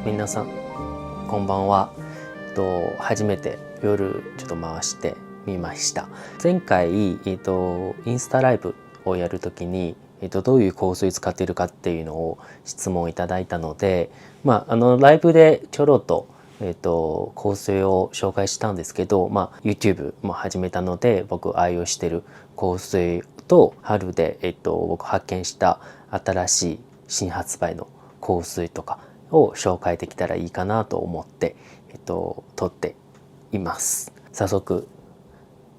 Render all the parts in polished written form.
皆さんこんばんは。初めて夜ちょっと回してみました。前回、インスタライブをやるときに、どういう香水使っているかっていうのを質問いただいたので、ライブでちょろっと、香水を紹介したんですけど、YouTube も始めたので僕愛用してる香水と春で、僕発見した新しい新発売の香水とかを紹介できたらいいかなと思って、撮っています。早速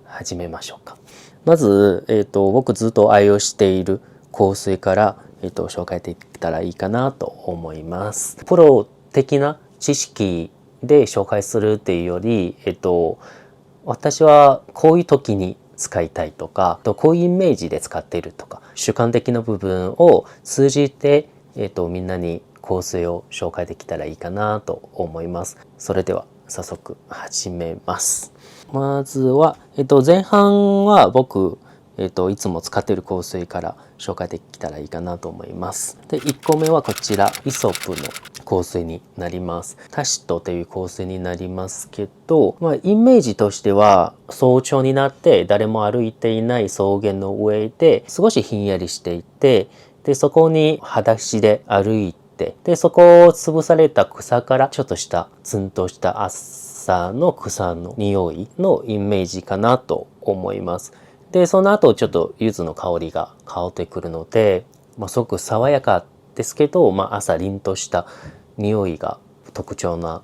始めましょうか。まず、僕ずっと愛用している香水から、紹介できたらいいかなと思います。プロ的な知識で紹介するっていうより、私はこういう時に使いたいとか、こういうイメージで使っているとか、主観的な部分を通じて、みんなに香水を紹介できたらいいかなと思います。それでは早速始めます。まずは、前半は僕、いつも使っている香水から紹介できたらいいかなと思います。で、1個目はこちら、イソップの香水になります。タシトという香水になりますけど、イメージとしては早朝になって誰も歩いていない草原の上で少しひんやりしていて、でそこに裸足で歩いて、でそこを潰された草からちょっとしたツンとした朝の草の匂いのイメージかなと思います。でその後ちょっと柚子の香りが香ってくるので、すごく爽やかですけど、朝凛とした匂いが特徴な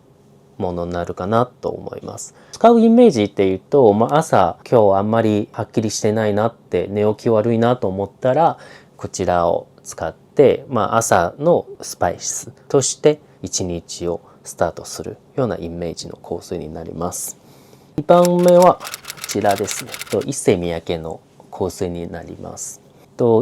ものになるかなと思います。使うイメージっていうと、朝今日あんまりはっきりしてないなって、寝起き悪いなと思ったらこちらを使って、朝のスパイスとして一日をスタートするようなイメージの香水になります。2番目はこちらですね。一世三宅の香水になります。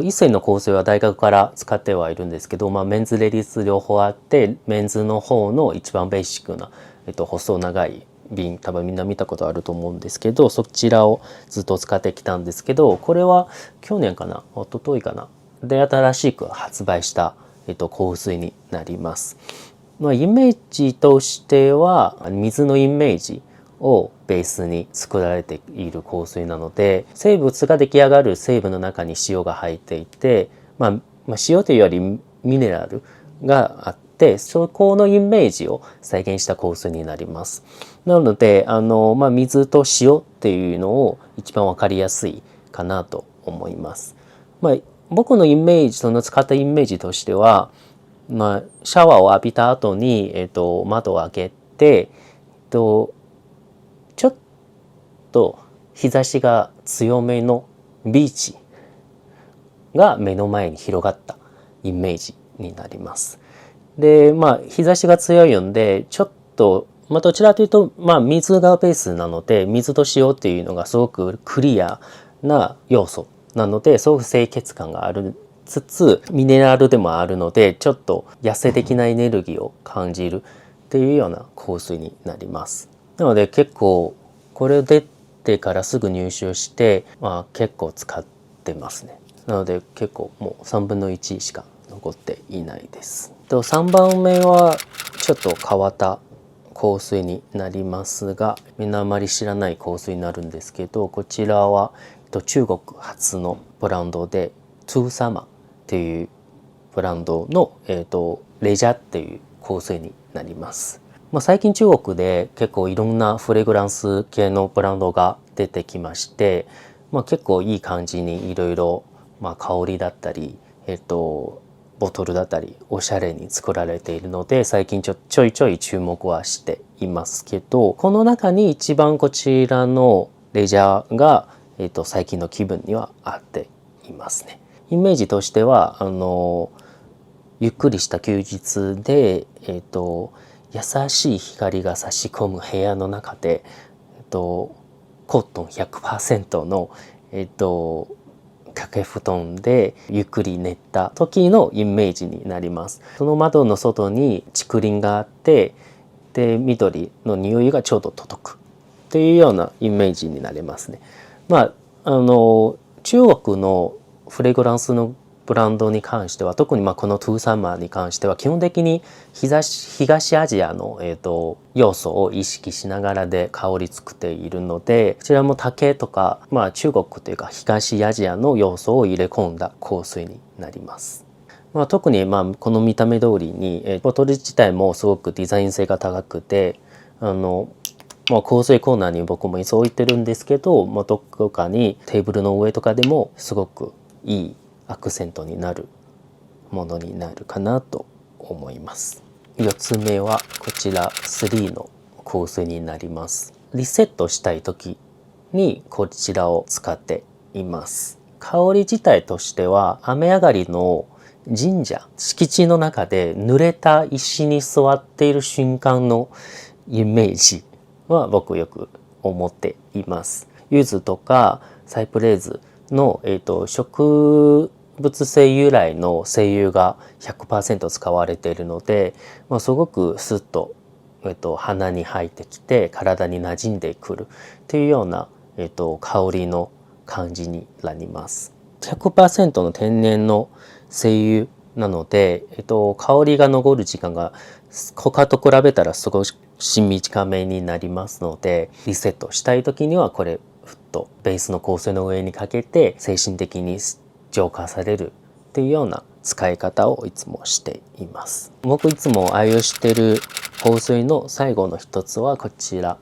一世の香水は大学から使ってはいるんですけど、メンズレディース両方あって、メンズの方の一番ベーシックな、細長い瓶、多分みんな見たことあると思うんですけど、そちらをずっと使ってきたんですけど、これは去年かな、一昨日かなで新しく発売した、香水になります。イメージとしては水のイメージをベースに作られている香水なので、生物が出来上がる成分の中に塩が入っていて、塩というよりミネラルがあって、そこのイメージを再現した香水になります。なので水と塩っていうのを一番わかりやすいかなと思います。僕のイメージ、その使ったイメージとしては、シャワーを浴びた後に、窓を開けて、ちょっと日差しが強めのビーチが目の前に広がったイメージになります。で、日差しが強いので、ちょっと、どちらというと、水がベースなので、水と塩っていうのがすごくクリアな要素なので、すごく清潔感があるつつ、ミネラルでもあるので、ちょっと野生的なエネルギーを感じるっていうような香水になります。なので結構これ出てからすぐ入手して、結構使ってますね。なので結構もう3分の1しか残っていないです。3番目はちょっと変わった香水になりますが、みんなあまり知らない香水になるんですけど、こちらは中国発のブランドでトゥーサマっていうブランドの、レジャーっていう香水になります。最近中国で結構いろんなフレグランス系のブランドが出てきまして、結構いい感じにいろいろ香りだったり、ボトルだったりおしゃれに作られているので、最近ちょいちょい注目はしていますけど、この中に一番こちらのレジャーが、最近の気分には合っていますね。イメージとしてはゆっくりした休日で、優しい光が差し込む部屋の中で、コットン 100% の、掛け布団でゆっくり寝た時のイメージになります。その窓の外に竹林があって、で緑の匂いがちょうど届くっていうようなイメージになりますね。中国のフレグランスのブランドに関しては、特にこのトゥーサマーに関しては基本的に東アジアの、要素を意識しながらで香り作っているので、こちらも竹とか、中国というか東アジアの要素を入れ込んだ香水になります。特にこの見た目通りに、ボトル自体もすごくデザイン性が高くて、香水コーナーに僕もいつ置いてるんですけど、どこかにテーブルの上とかでもすごくいいアクセントになるものになるかなと思います。4つ目はこちら3の香水になります。リセットしたい時にこちらを使っています。香り自体としては雨上がりの神社、敷地の中で濡れた石に座っている瞬間のイメージは僕よく思っています。柚子とかサイプレーズの、植物性由来の精油が 100% 使われているので、すごくスッと、鼻に入ってきて体に馴染んでくるというような、香りの感じになります。100% の天然の精油なので、香りが残る時間が他と比べたら少し短めになりますので、リセットしたい時にはこれふっとベースの香水の上にかけて精神的に浄化されるっていうような使い方をいつもしています。僕いつも愛用している香水の最後の一つはこちら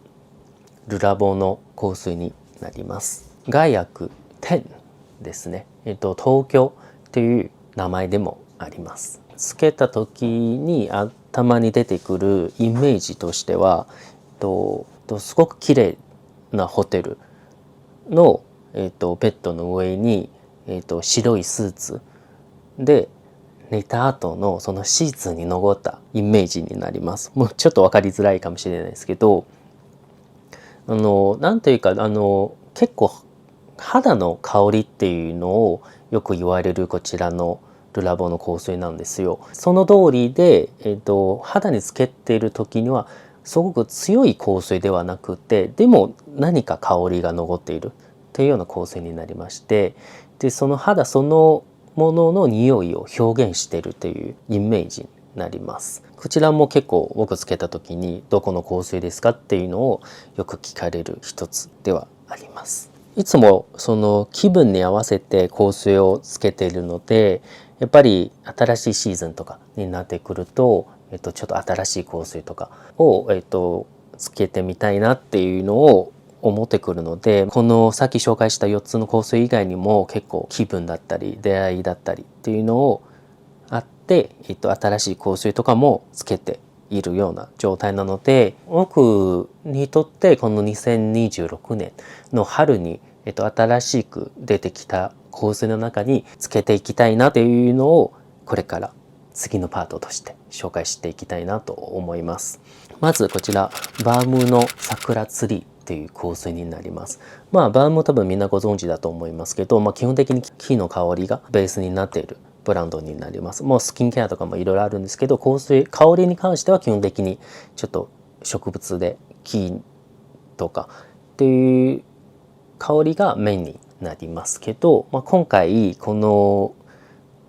ルラボの香水になります。ガイアク10ですね。東京という名前でもあります。つけた時に頭に出てくるイメージとしては、すごく綺麗なホテルの、ベッドの上に、白いスーツで寝た後のそのシーツに残ったイメージになります。もうちょっと分かりづらいかもしれないですけど、なんというか結構肌の香りっていうのをよく言われるこちらのルラボの香水なんですよ。その通りで、肌につけている時にはすごく強い香水ではなくて、でも何か香りが残っているというような香水になりまして、でその肌そのものの匂いを表現しているというイメージになります。こちらも結構僕つけた時にどこの香水ですかっていうのをよく聞かれる一つではあります。いつもその気分に合わせて香水をつけているので、やっぱり新しいシーズンとかになってくると、ちょっと新しい香水とかを、つけてみたいなっていうのを思ってくるので、このさっき紹介した4つの香水以外にも結構気分だったり出会いだったりっていうのをあって、新しい香水とかもつけているような状態なので、僕にとってこの2026年の春に、新しく出てきた香水の中につけていきたいなっていうのをこれから次のパートとして紹介していきたいなと思います。まずこちらバームの桜ツリーっていう香水になります。バーム多分みんなご存知だと思いますけど、基本的に木の香りがベースになっているブランドになります。もうスキンケアとかもいろいろあるんですけど、香りに関しては基本的にちょっと植物で木とかっていう香りがメインになりますけど、今回この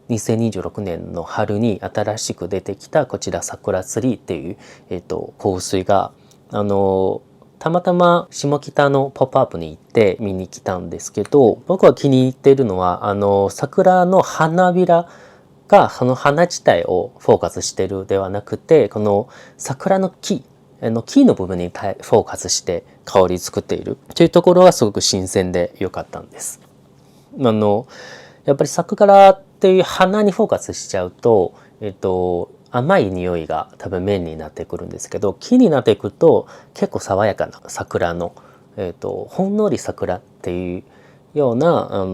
2026年の春に新しく出てきたこちら桜ツリーっていう、香水がたまたま下北のポップアップに行って見に来たんですけど、僕は気に入っているのは桜の花びらがその花自体をフォーカスしているではなくて、この桜の木の部分にフォーカスして香り作っているというところがすごく新鮮で良かったんです。やっぱり桜っていう花にフォーカスしちゃうと、甘い匂いが多分メインになってくるんですけど、木になっていくと結構爽やかな桜の、ほんのり桜っていうような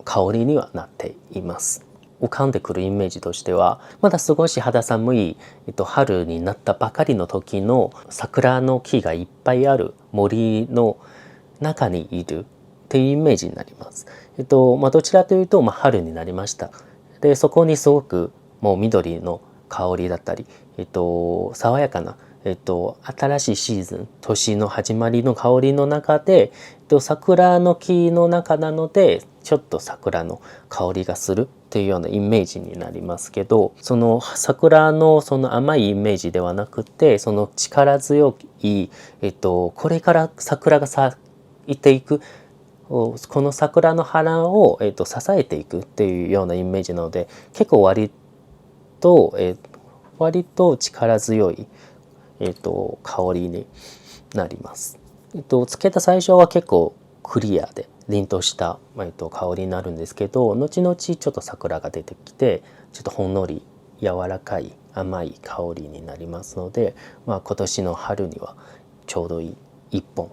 香りにはなっています。浮かんでくるイメージとしては、まだ少し肌寒い、春になったばかりの時の桜の木がいっぱいある森の中にいるっていうイメージになります。どちらというと、春になりました。でそこにすごくもう緑の香りだったり、爽やかな、新しいシーズン、年の始まりの香りの中で、桜の木の中なのでちょっと桜の香りがするというようなイメージになりますけど、その桜のその甘いイメージではなくて、その力強い、これから桜が咲いていく、この桜の花を、支えていくっていうようなイメージなので、結構割と力強い、香りになります。つけた最初は結構クリアで凛とした、香りになるんですけど、後々ちょっと桜が出てきて、ちょっとほんのり柔らかい甘い香りになりますので、今年の春にはちょうどいい一本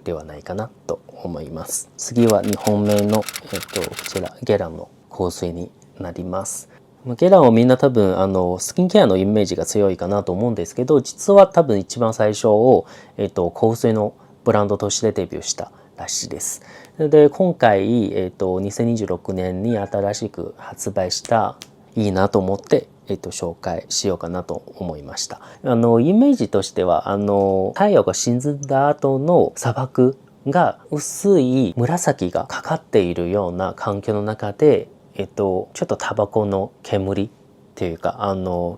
ではないかなと思います。次は2本目の、こちらゲランの香水になります。ゲランはみんな多分スキンケアのイメージが強いかなと思うんですけど、実は多分一番最初を、香水のブランドとしてデビューしたらしいです。で今回、2026年に新しく発売したいいなと思って、紹介しようかなと思いました。イメージとしては太陽が沈んだ後の砂漠が薄い紫がかかっているような環境の中で、ちょっとタバコの煙っていうか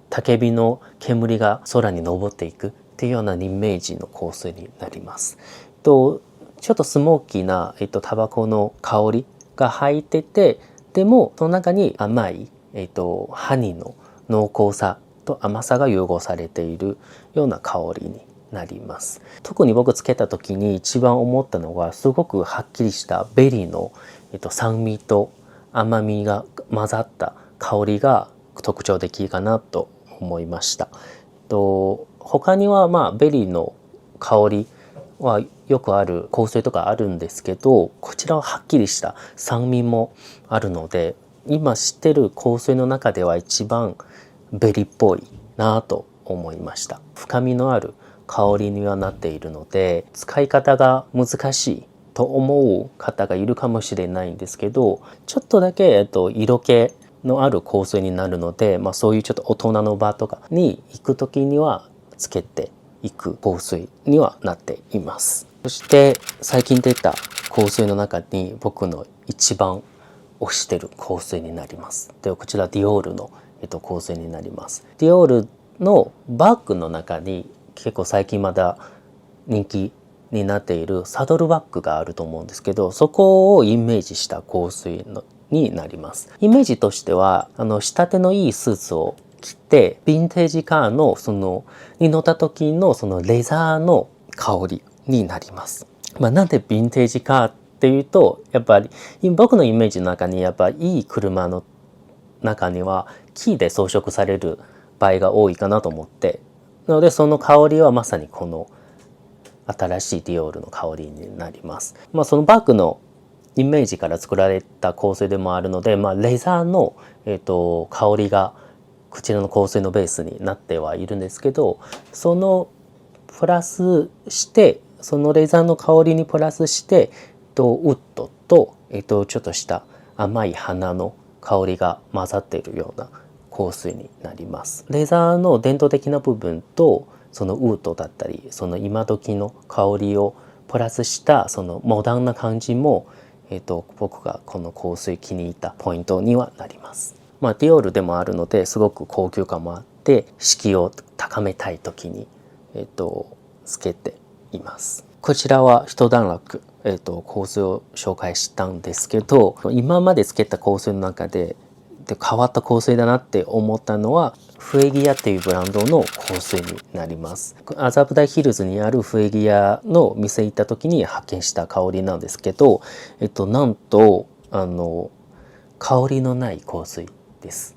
焚き火の煙が空に昇っていくっていうようなイメージの香水になります。ちょっとスモーキーな、タバコの香りが入ってて、でもその中に甘い、ハニーの濃厚さと甘さが融合されているような香りになります。特に僕つけた時に一番思ったのは、すごくはっきりしたベリーの、酸味と甘みが混ざった香りが特徴的かなと思いました。他にはベリーの香りはよくある香水とかあるんですけど、こちらははっきりした酸味もあるので、今知ってる香水の中では一番ベリーっぽいなと思いました。深みのある香りにはなっているので、使い方が難しいと思う方がいるかもしれないんですけど、ちょっとだけ、色気のある香水になるので、そういうちょっと大人の場とかに行く時にはつけていく香水にはなっています。そして最近出た香水の中に僕の一番推してる香水になります。ではこちらディオールの、香水になります。ディオールのバッグの中に結構最近まだ人気になっているサドルバッグがあると思うんですけど、そこをイメージした香水になります。イメージとしては仕立てのいいスーツを着てヴィンテージカーのに乗った時のそのレザーの香りになります。なんでヴィンテージカーっていうと、やっぱり僕のイメージの中にやっぱいい車の中には木で装飾される場合が多いかなと思って、なのでその香りはまさにこの新しいディオールの香りになります。そのバッグのイメージから作られた香水でもあるので、レザーの、香りがこちらの香水のベースになってはいるんですけど、そのプラスしてそのレザーの香りにプラスしてウッドと、ちょっとした甘い花の香りが混ざっているような香水になります。レザーの伝統的な部分とそのウッドだったり、その今時の香りをプラスしたそのモダンな感じも、僕がこの香水気に入ったポイントにはなります。ディオールでもあるのですごく高級感もあって、敷居を高めたい時に、つけています。こちらは一段落、香水を紹介したんですけど、今までつけた香水の中で変わった香水だなって思ったのはフエギアっていうブランドの香水になります。麻布台ヒルズにあるフエギアの店行った時に発見した香りなんですけど、なんと香りのない香水です。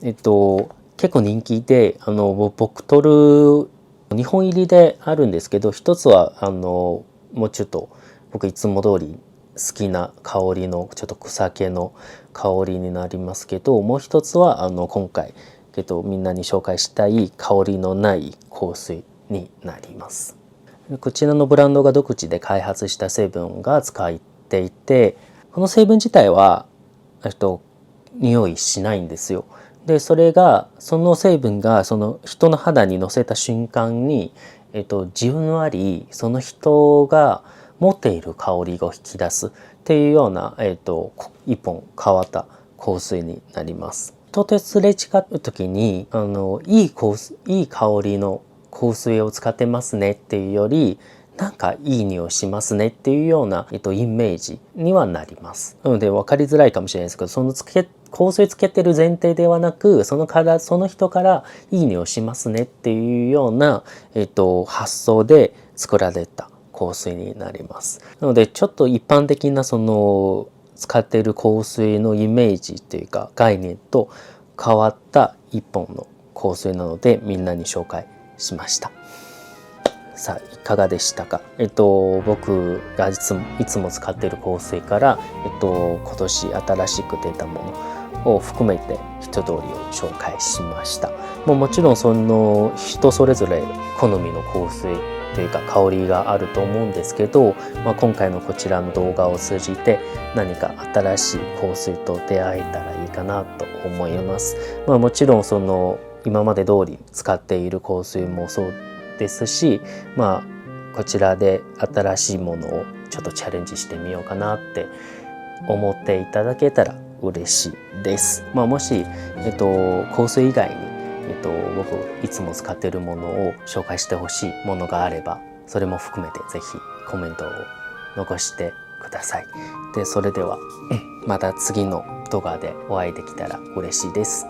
結構人気でボトル2本入りであるんですけど、一つはもうちょっと僕いつも通り好きな香りのちょっと草系の香りになりますけど、もう一つは今回みんなに紹介したい香りのない香水になります。こちらのブランドが独自で開発した成分が使っていて、この成分自体は匂いしないんですよ。でそれがその成分がその人の肌にのせた瞬間に、じんわりその人が持っている香りを引き出すっていうような、一本変わった香水になります。人とすれ違った時にいい香りの香水を使ってますねっていうより、なんかいい匂いしますねっていうような、イメージにはなります。なので分かりづらいかもしれないですけど、その香水つけてる前提ではなく、その人からいい匂いしますねっていうような、発想で作られた香水になります。なのでちょっと一般的なその使っている香水のイメージというか概念と変わった一本の香水なので、みんなに紹介しました。さあいかがでしたか。僕がいつも使っている香水から、今年新しく出たものを含めて一通りを紹介しました。もちろんその人それぞれ好みの香水というか香りがあると思うんですけど、今回のこちらの動画を通じて何か新しい香水と出会えたらいいかなと思います。もちろんその今まで通り使っている香水もそうですし、こちらで新しいものをちょっとチャレンジしてみようかなって思っていただけたら嬉しいです。もし、香水以外に、僕いつも使っているものを紹介してほしいものがあれば、それも含めてぜひコメントを残してください。でそれではまた次の動画でお会いできたら嬉しいです。